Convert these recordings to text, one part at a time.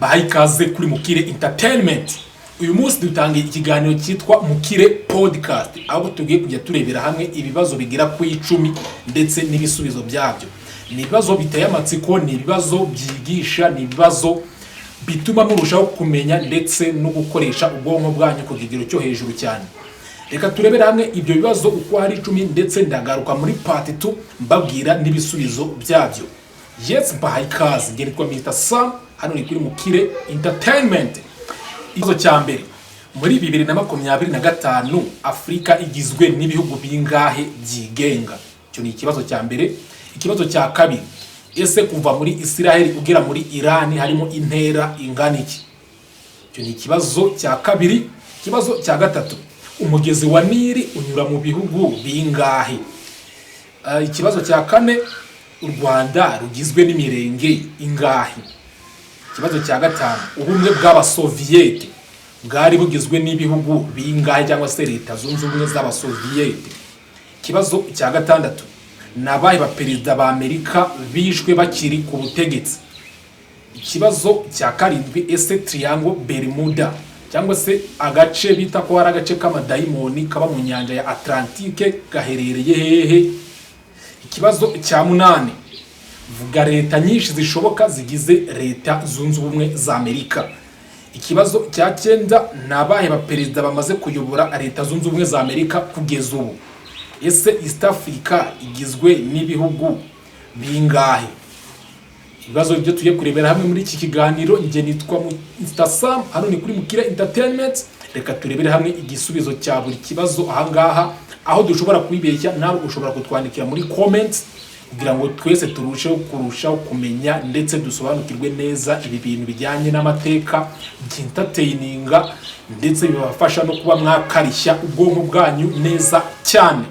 bahaye ikaze kuri Mukire Entertainment. Uyu munsi dutangiye ikiganiro cyitwa Mukire Podcast, aho tugiye kujya turebera hamwe ibibazo bigira ku 10 ndetse n'ibisubizo byabyo. Ni ibibazo biteye amatsiko, ni ibibazo byigisha, ni ibibazo bituma murushaho kumenya ndetse no gukoresha ubwonko bwanyu ku kigero cyo hejuru cyane. Reka turebera hamwe ibyo bibazo uko hari 10 ndetse ndagaruka muri part 2 mbabwira n'ibisubizo byabyo. Yes, bahaye ikaze, ngeritwa Mr. Sam, hano ni kuri Mukire Entertainment. Ikibazo cya mbere, muri 2025 Afrika igizwe n'ibihugu bingahe byigenga? Cyo ni ikibazo cya mbere. Ikibazo cya kabiri, ese kuva muri Israel ugera muri Iran harimo intera ingana iki? Cyo ni ikibazo cya kabiri. Ikibazo cya gatatu, umugezi wa Nili unyura mu bihugu bingahe? Ikibazo cya kane, u Rwanda rugizwe n'imirenge ingahe? Ikibazo cya gatanu, ubumwe bw'abasoviyete bwari bugizwe n'ibihugu bingahe cyangwa se leta zunze ubumwe z'abasoviyete? Ikibazo cya gatandatu, nabaye ba perezida ba Amerika bishwe bakiri ku butegetsi? Ikibazo cya karindwi, ese Triangle Bermuda cyangwa se agace bita ko ari agace k'amadayimoni kaba mu nyanja ya Atlantique gaherereye hehe? Ikibazo cya munani, vuga leta nyinshi zishoboka zigize leta zunze ubumwe za Amerika. Ikibazo cya 9, nabahe ba perezida bamaze kuyobora leta zunze ubumwe za Amerika kugeza ubu? Ese East Africa igizwe n'ibihugu bingahe? Ibibazo byo tugiye kurebera hamwe muri iki kiganiro. Nge nitwa Mr. Sam, hano ni kuri Mukire Entertainment. Reka turebere hamwe igisubizo cya buri kibazo ahangaha, aho dushobora kwibeshya nawe ushobora kutwandikira muri comments kugira ngo twese kurushaho kumenya ndetse dusobanukirwe neza ibi bintu bijyanye n'amateka by'entertaininga, ndetse bibafasha no kuba mwakarishya ubwonko bwanyu neza cyane.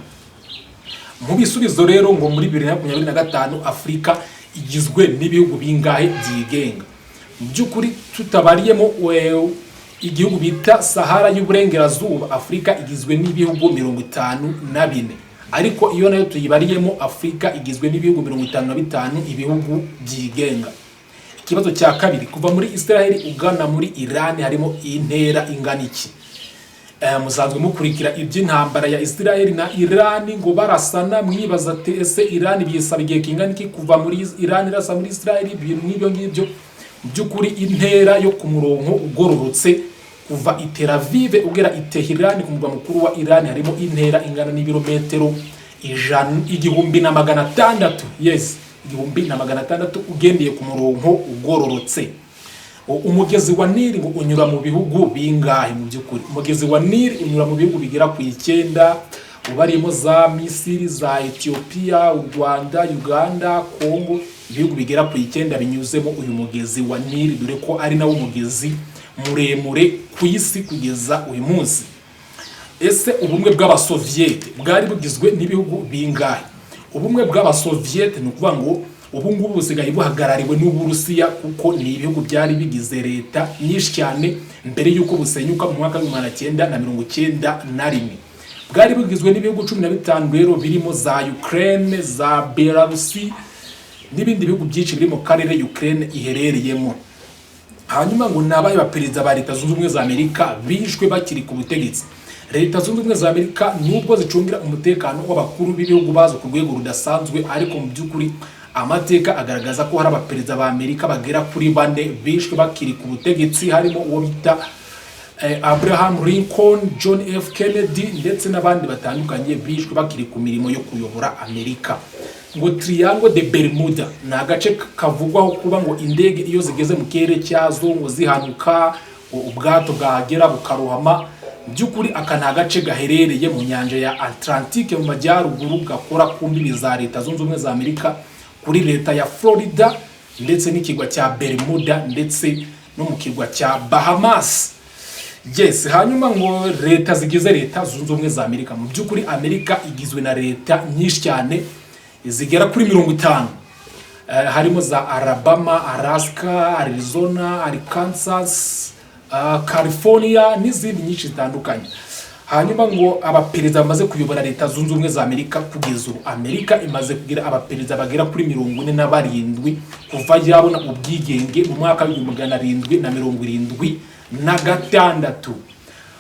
Mu bisubizo rero, ngo muri 2025 Afrika igizwe n'ibihugu bingahe byigenga? Mu by'ukuri tutabariyemo igihugu bita Sahara y'Uburengerazuba, Afrika igizwe n'ibihugu 54, ariko iyo nayo tuyibariyemo Afrika igizwe n'ibihugu 55 ibihugu byigenga. Ikibazo cya kabiri, kuva muri Israel ugana muri Iran harimo intera ingana iki? Muzanzwe mukurikira iby'intambara ya Israel na Iran, ngo barasana mwibaza ati ese Iran biyisaba igihe kingana iki kuva muri Iran irasa muri Israel? Ibintu nk'ibyo ngibyo. Mu by'ukuri intera yo ku murongo ugororotse kuva i Tel Aviv ugera i Tehran ku mugwa mukuru wa Iran harimo intera ingana n'ibirometero 1600. Yes, 1600 ugendeye ku murongo ugororotse. Umugezi wa Nili ngo unyura mu bihugu bingahe? Mu by'ukuri umugezi wa Nili unyura mu bihugu bigera ku 9, ubarimo za Misiri, za Ethiopia, u Rwanda, Uganda, Congo. Ibihugu bigera ku 9 binyuzemo uyu mugezi wa Nili, dore ko ari nawo mugezi muremure ku isi kugeza uyu munsi. Ese ubumwe bw'abasoviyete bwari bugizwe n'ibihugu bingahe? Ubumwe bw'abasoviyete ni ukuvuga ngo ubu ngubu busigaye buhagarariwe n'Uburusiya, kuko ni ibihugu byari bigize leta nyinshi cyane mbere y'uko busenyuka mu mwaka wa 1991. Bwari bugizwe n'ibihugu 15 rero, birimo za Ukraine, za Belarus n'ibindi bihugu byinshi biri mu karere Ukraine iherereyemo. Hanyuma ngo nabaye ba perezida ba leta zunze ubumwe za Amerika bishwe bakiri ku butegetsi. Leta zunze ubumwe za Amerika nubwo zicungira umutekano w'abakuru b'ibihugu bazo ku rwego rudasanzwe, ariko mu by'ukuri amateka agaragaza ko hari abaperezida ba Amerika bagera kuri 4 bishwe bakiri ku butegetsi, harimo uwo bita Abraham Lincoln, John F. Kennedy ndetse n'abandi batandukanye bishwe bakiri ku mirimo yo kuyobora Amerika. Ngo Triangle de Bermuda ni agace kavugwaho kuba ngo indege iyo zigeze mu kirere cyazo ngo zihanuka, ubwato bwahagera bukarohama. By'ukuri aka ni agace gaherereye mu nyanja ya Atlantique mu majyaruguru, gakora ku mbibi za leta zunze ubumwe za Amerika kuri leta ya Florida ndetse n'ikigwa cya Bermuda ndetse no mu kigwa cya Bahamas. Yes, hanyuma ngo leta zigize leta zunze ubumwe za Amerika, mu by'ukuri Amerika igizwe na leta nyinshi cyane zigera kuri 50. Harimo za Alabama, Alaska, Arizona, Arkansas, California n'izindi nyinshi zitandukanye. hanyuma ngo abaperezida bamaze kuyobora leta zunze ubumwe za Amerika kugeza ubu Amerika imaze kugira abaperezida bagera kuri 47 kuva yabona ubwigenge mu mwaka wa 1776.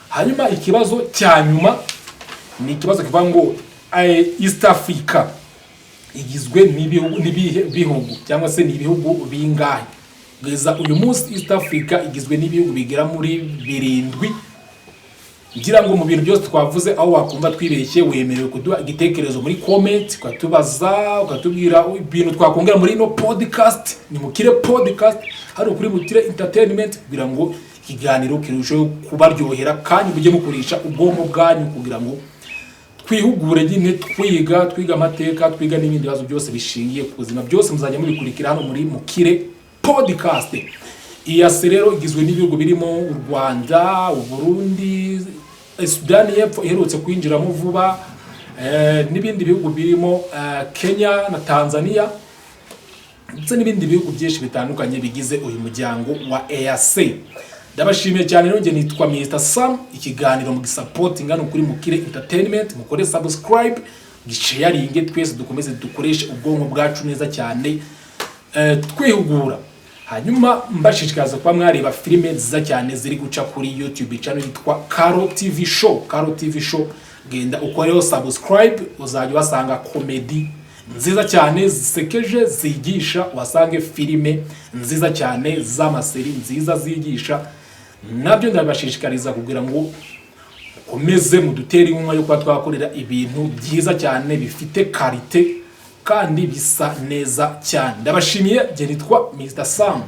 hanyuma ikibazo cya nyuma ni ikibazo kivuga ngo East Africa igizwe n'ibihugu cyangwa se n'ibihugu bingahe. Kugeza uyu munsi East Africa igizwe n'ibihugu bigera muri 7. ngira ngo mu bintu byose twavuze aho wakumva twibeshye wemerewe kuduha igitekerezo muri comment, ukatubaza ukatubwira ibintu twakongera muri no podcast. Ni Mukire podcast hano kuri Mukire Entertainment kugira ngo ikiganiro kirusheho kubaryohera kandi mujye mukoresha ubwonko bwanyu kugira ngo twihugure nyine twiga amateka, twiga n'ibindi bibazo byose bishingiye ku buzima. Byose muzajya mubikurikira hano muri Mukire podcast. Iyase rero igizwe n'ibihugu birimo u Rwanda, u Burundi, Sudani y'Epfo iherutse kwinjiramo vuba, n'ibindi bihugu birimo Kenya na Tanzania, ndetse n'ibindi bihugu byinshi bitandukanye bigize uyu muryango wa EAC. Ndabashimiye cyane rero, nge nitwa Mr Sam. Ikiganiro mu support ngano kuri Mukire Entertainment, mukore subscribe, gisharinge, twese dukomeze dukoreshe ubwonko bwacu neza cyane twihugura. Hanyuma mbashishikaza kwa mwareba filime nziza cyane ziri guca kuri YouTube channel yitwa Karo TV Show. Karo TV Show, genda ukoreho subscribe, uzajya wasanga comedy nziza cyane zisekeje zigisha, wasange filime nziza cyane z'amaseri nziza zigisha. Nabyo ndabashishikariza kugira ngo komeze muduteri inkunga yo kwa twakorera ibintu byiza cyane bifite karite kandi bisa neza cyane. Ndabashimiye, je nitwa Mr Sam.